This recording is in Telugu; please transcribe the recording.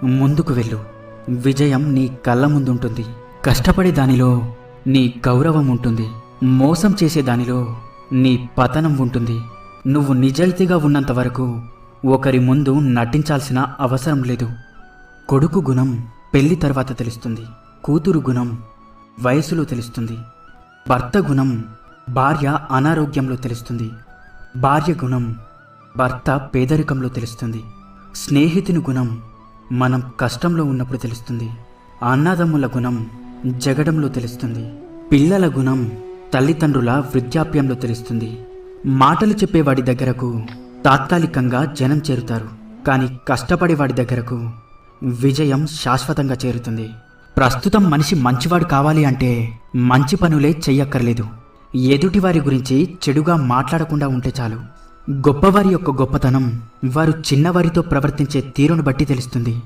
ముందుకు వెళ్ళు. విజయం నీ కళ్ళ ముందుంటుంది. కష్టపడే దానిలో నీ గౌరవం ఉంటుంది. మోసం చేసే దానిలో నీ పతనం ఉంటుంది. నువ్వు నిజాయితీగా ఉన్నంత వరకు ఒకరి ముందు నటించాల్సిన అవసరం లేదు. కొడుకు గుణం పెళ్లి తర్వాత తెలుస్తుంది. కూతురు గుణం వయసులో తెలుస్తుంది. భర్త గుణం భార్య అనారోగ్యంలో తెలుస్తుంది. భార్య గుణం భర్త పేదరికంలో తెలుస్తుంది. స్నేహితుని గుణం మనం కష్టంలో ఉన్నప్పుడు తెలుస్తుంది. అన్నదమ్ముల గుణం జగడంలో తెలుస్తుంది. పిల్లల గుణం తల్లిదండ్రుల వృద్ధాప్యంలో తెలుస్తుంది. మాటలు చెప్పేవాడి దగ్గరకు తాత్కాలికంగా జనం చేరుతారు, కానీ కష్టపడేవాడి దగ్గరకు విజయం శాశ్వతంగా చేరుతుంది. ప్రస్తుతం మనిషి మంచివాడు కావాలి అంటే మంచి పనులే చెయ్యక్కర్లేదు. ఎదుటివారి గురించి చెడుగా మాట్లాడకుండా ఉంటే చాలు. గొప్పవారి యొక్క గొప్పతనం వారు చిన్నవారితో ప్రవర్తించే తీరును బట్టి తెలుస్తుంది.